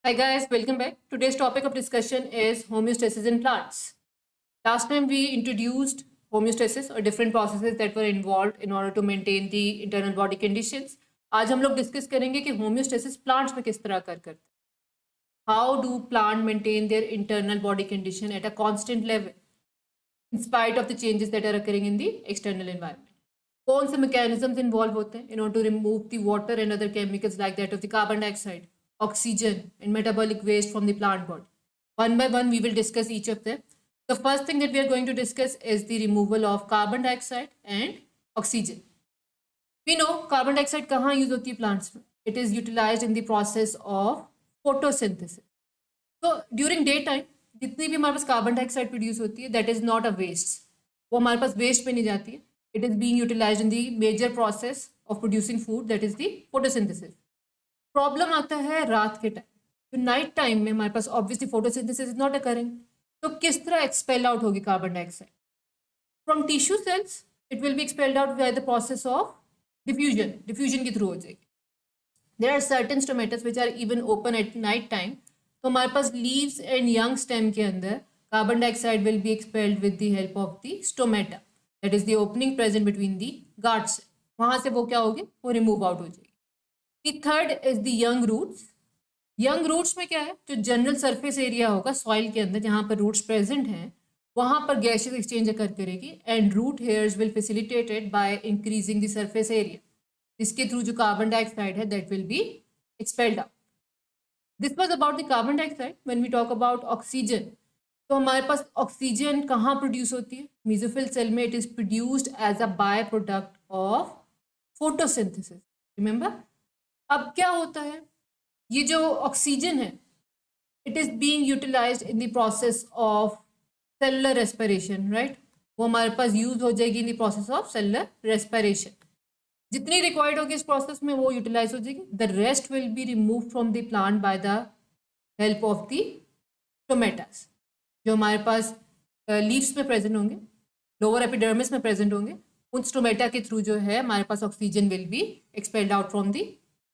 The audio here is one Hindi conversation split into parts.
Hi guys, welcome back. Today's topic of discussion is homeostasis in plants. Last time we introduced homeostasis or different processes that were involved in order to maintain the internal body conditions. आज हम लोग डिस्कस करेंगे कि homeostasis plants में किस तरह करते हैं. How do plant maintain their internal body condition at a constant level in spite of the changes that are occurring in the external environment? कौन से mechanisms involve होते हैं in order to remove the water and other chemicals like that of the carbon dioxide, oxygen and metabolic waste from the plant body. One by one we will discuss each of them. The first thing that we are going to discuss is the removal of carbon dioxide and oxygen. We know carbon dioxide कहाँ use होती है plants में. It is utilized in the process of photosynthesis. So during daytime जितनी भी हमारे पास कार्बन डाइऑक्साइड प्रोड्यूस होती है that is not a waste. वो हमारे पास वेस्ट में नहीं जाती है. It is being utilised in the major process of producing food that is the photosynthesis. Problem आता है रात के टाइम. तो नाइट टाइम में हमारे पास obviously photosynthesis is not occurring. तो किस तरह एक्सपेल आउट होगी carbon dioxide from tissue cells? It will be expelled out by the process of diffusion के थ्रू हो जाएगी. There are certain stomatas which are even open at night time. तो हमारे पास लीव्स एंड यंग स्टेम के अंदर carbon dioxide will be expelled with the help of the stomata that is the opening present between the guards. वहां से वो क्या होगी, वो रिमूव आउट हो जाएगी. The third is the young roots. Young roots में क्या है, जो जनरल सरफेस एरिया होगा सॉइल के अंदर जहाँ पर रूट्स प्रेजेंट हैं वहाँ पर गैसेस एक्सचेंज अकर करेगी and root hairs will facilitated by increasing the surface area. इसके थ्रू जो कार्बन डाइऑक्साइड है that will be expelled out. This was about the carbon dioxide. When we talk about oxygen, तो हमारे पास ऑक्सीजन कहाँ प्रोड्यूस होती है? मेसोफिल सेल में. It is produced as a by product of photosynthesis. Remember, अब क्या होता है, ये जो ऑक्सीजन है it is being utilised in the process of cellular respiration, right. वो हमारे पास यूज हो जाएगी in the process of cellular respiration. जितनी रिक्वायर्ड होगी इस प्रोसेस में वो यूटिलाइज हो जाएगी. The rest will be remove from the plant by the help of the stomatas जो हमारे पास लीव्स में प्रेजेंट होंगे, लोअर एपिडर्मिस में प्रेजेंट होंगे. उन स्टोमेटा के थ्रू जो है हमारे पास oxygen will be expelled out from the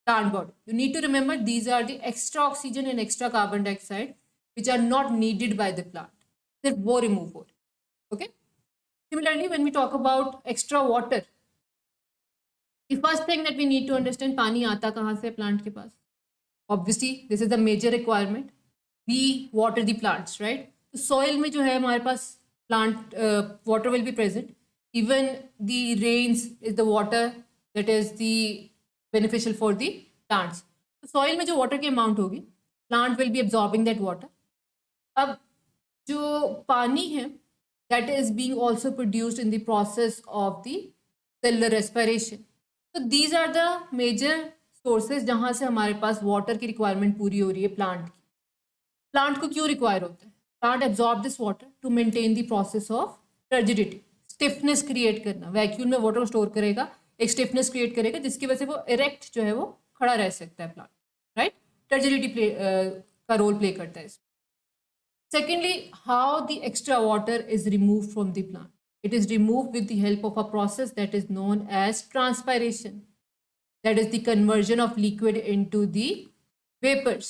plant body. You need to remember these are the extra oxygen and extra carbon dioxide which are not needed by the plant. सिर्फ वो रिमूव हो रहे. Okay. Similarly when we talk about extra water, the first thing that we need to understand, पानी आता कहाँ से प्लांट के पास? Obviously this is the major requirement. We water the plants, right? तो soil में जो है हमारे पास plant water will be present. Even the rains is the water that is the beneficial for the plants. तो soil में जो water की amount होगी plant will be absorbing that water. अब जो पानी है that is being also produced in the process of the cellular respiration. तो these are the major sources जहाँ से हमारे पास वाटर की रिक्वायरमेंट पूरी हो रही है प्लांट की. प्लांट को क्यों रिक्वायर होता है? Plant absorb this water to maintain the process of turgidity, stiffness create करना. वैक्यूम में वाटर को स्टोर करेगा, एक स्टिफनेस क्रिएट करेगा जिसकी वजह से वो इरेक्ट जो है वो खड़ा रह सकता है प्लांट, राइट. टर्जिडिटी का रोल प्ले करता है इसमें. Secondly, how the extra water is remove from the plant. It is removed with the help of a process that is known as transpiration. That is the conversion of liquid into the vapors.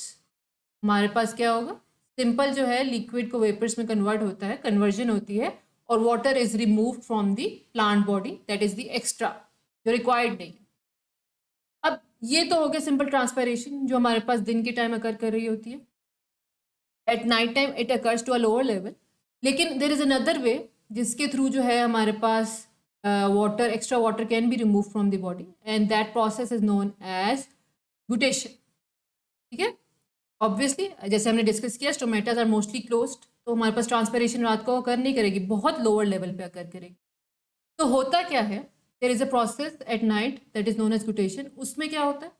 हमारे पास क्या होगा, सिंपल जो है लिक्विड को वेपर्स में कन्वर्ट होता है, कन्वर्जन होती है और water is remove from the plant body. That is the extra जो रिक्वायर्ड नहीं. अब ये तो हो गया सिंपल ट्रांसपायरेशन जो हमारे पास दिन के टाइम अकर कर रही होती है. At night time it occurs to a lower level. लेकिन देयर इज अनदर वे जिसके थ्रू जो है हमारे पास water, extra water can be remove from the body and that process is known as guttation. ठीक है. ऑब्वियसली जैसे हमने डिस्कस किया स्टोमेटास आर मोस्टली क्लोज्ड, तो हमारे पास ट्रांसपिरेशन रात को अकर नहीं करेगी, बहुत लोअर लेवल पे अकर करेगी. तो होता क्या है, there is a process at night that is known as guttation. उसमें क्या होता है,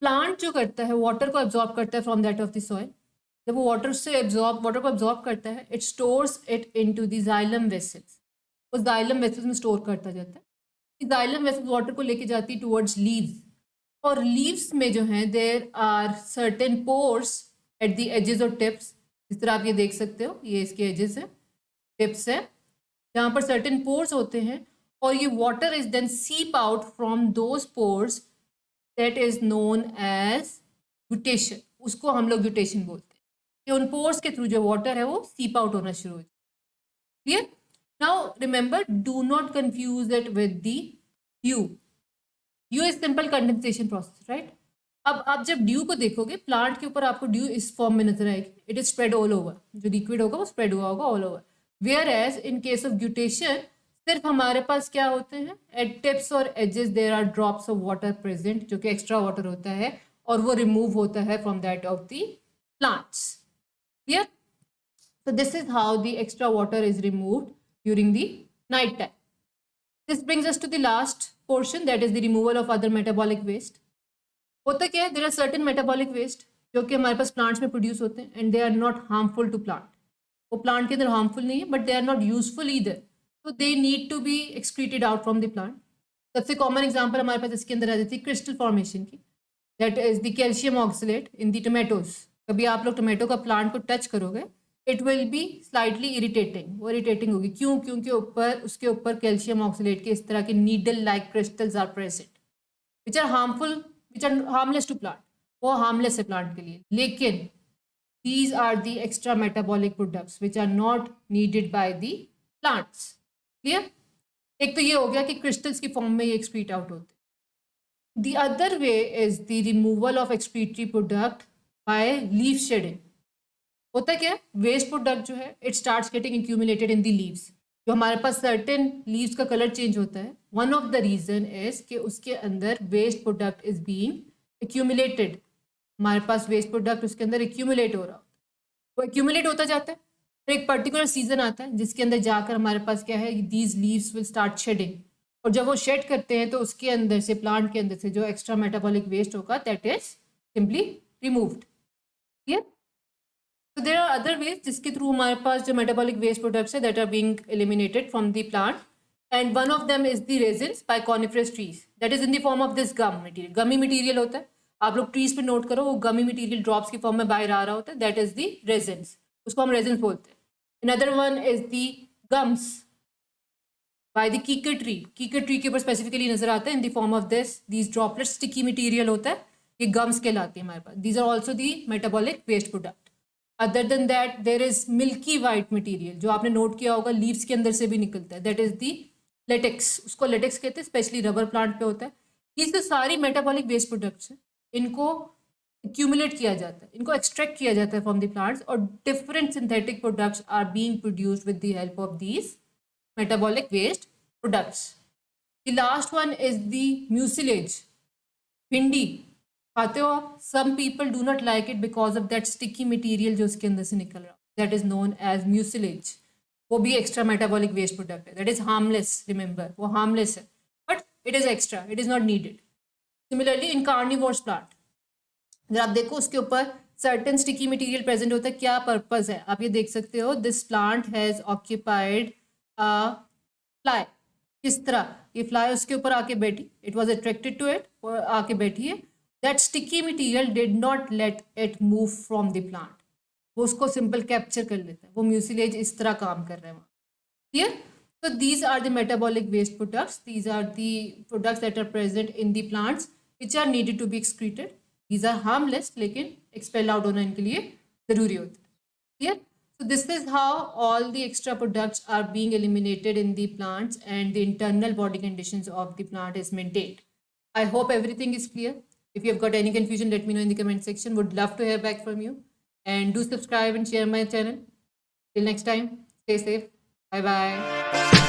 प्लांट जो करता है वाटर को एब्जॉर्ब करता है from that of the soil. जब वो वाटर को एब्जॉर्ब करता है it stores it into the xylem vessels. वो जाइलम वेसल्स में स्टोर करता जाता है. जाइलम वेसल्स वाटर को लेके जाती है टुवर्ड्स लीव्स और लीव्स में जो है there are certain pores at the edges और टिप्स. जिस तरह आप ये देख सकते हो, ये इसके एजेस है, टिप्स है, जहाँ पर सर्टेन पोर्स होते हैं और ये water is then seep out from those pores that is known as guttation. उसको हम लोग ग्यूटेशन बोलते हैं, कि उन पोर्स के थ्रू जो वाटर है वो सीप आउट होना शुरू हो जाए। Clear? Now remember, do not confuse it with the due. Due is simple condensation process, right? अब आप जब ड्यू को देखोगे, प्लांट के ऊपर आपको ड्यू इस फॉर्म में नजर आएगी, it is spread all over, जो लिक्विड होगा वो स्प्रेड हुआ होगा all over. Whereas in case of guttation, सिर्फ हमारे पास क्या होते हैं, एट टिप्स और edges there are drops of water present, जो कि एक्स्ट्रा वाटर होता है और वो रिमूव होता है from that of the plants. Clear? So this is how the extra water is removed during the night time. This brings us to the last portion, that is the removal of other metabolic waste. होता क्या है, there are certain metabolic waste जो कि हमारे पास plants में produce होते हैं and they are not harmful to plant. वो plant के अंदर harmful नहीं है but they are not useful either. So they need to be excreted out from the plant. सबसे common example हमारे पास इसके अंदर आ जाती है crystal formation की, that is the calcium oxalate in the tomatoes. कभी आप लोग टोमेटो का plant को touch करोगे, it will be slightly irritating, वो इरिटेटिंग होगी। क्यों? क्योंकि ऊपर उसके ऊपर कैल्शियम ऑक्सलेट के इस तरह के needle like crystals are present which are harmful, which are harmless to plant. वो हार्मलेस है प्लांट के लिए, लेकिन these are the extra metabolic products which are not needed by the plants. Clear? एक तो ये हो गया कि क्रिस्टल्स की फॉर्म में ये एक्सक्रीट आउट होते हैं। The other way is the removal of excretory product by leaf shedding. होता क्या है, वेस्ट प्रोडक्ट जो है it starts getting accumulated in the leaves. जो हमारे पास सर्टेन लीव्स का कलर चेंज होता है, one of the reason is कि उसके अंदर waste product is being accumulated. हमारे पास वेस्ट प्रोडक्ट उसके अंदर एक्यूमुलेट हो रहा होता है, वो एक्यूमुलेट होता जाता है, फिर एक पर्टिकुलर सीजन आता है जिसके अंदर जाकर हमारे पास क्या है, these leaves will start shedding. और जब वो शेड करते हैं तो उसके अंदर से, प्लांट के अंदर से जो एक्स्ट्रा मेटाबॉलिक वेस्ट होगा that is simply removed. Clear? So there are other ways जिसके थ्रू हमारे पास जो metabolic waste products है that are being eliminated from the plant, and one of them is the resins by coniferous trees that is in the form of this gum material. Gummy material होता है, आप लोग trees पे नोट करो, वो gummy material drops की फॉर्म में बाहर आ रहा होता है, that is the resins, उसको हम resins बोलते हैं. Another one is the gums by the kikar tree. Kikar tree के ऊपर specifically नजर आता है in the form of these droplets, sticky material होता है, ये gums कहलाती है हमारे पास. These are also the metabolic waste product. Other than that there is milky white material, जो आपने नोट किया होगा लीव्स के अंदर से भी निकलता है, दैट इज दी लेटेक्स, उसको लेटेक्स कहते हैं, स्पेशली रबर प्लांट पे होता है। ये जो सारी मेटाबॉलिक वेस्ट प्रोडक्ट्स हैं इनको एक्यूमुलेट किया जाता है, इनको एक्सट्रैक्ट किया जाता है फ्रॉम द प्लांट्स, और different synthetic products are being produced with the help of these metabolic waste products. The last one is the mucilage. भिंडी खाते हो आप, some people do not like it because of that sticky material जो उसके अंदर से निकल रहा है, that is known as mucilage. वो भी एक्स्ट्रा मेटाबॉलिक वेस्ट प्रोडक्ट है, दैट इज हार्मलेस, रिमेंबर वो हार्मलेस है but it is extra, it is not needed. Similarly in carnivores plant अगर आप देखो उसके ऊपर सर्टेन स्टिकी मटीरियल प्रेजेंट होता है, क्या पर्पज है आप ये देख सकते हो, this plant has occupied fly, किस तरह ये फ्लाई उसके ऊपर आके बैठी, it was attracted to it और आके बैठी है, that sticky material did not let it move from the plant, वो उसको सिंपल कैप्चर कर लेता है, वो म्यूसिलेज इस तरह काम कर रहे हैं वहाँ। Clear? So these are the metabolic waste products, these are the products that are present in the plants which are needed to be excreted, these are harmless लेकिन expel out होना इनके लिए ज़रूरी होता है। Clear? So this is how all the extra products are being eliminated in the plants and the internal body conditions of the plant is maintained. I hope everything is clear. If you have got any confusion, let me know in the comment section. Would love to hear back from you. And do subscribe and share my channel. Till next time, stay safe. Bye bye.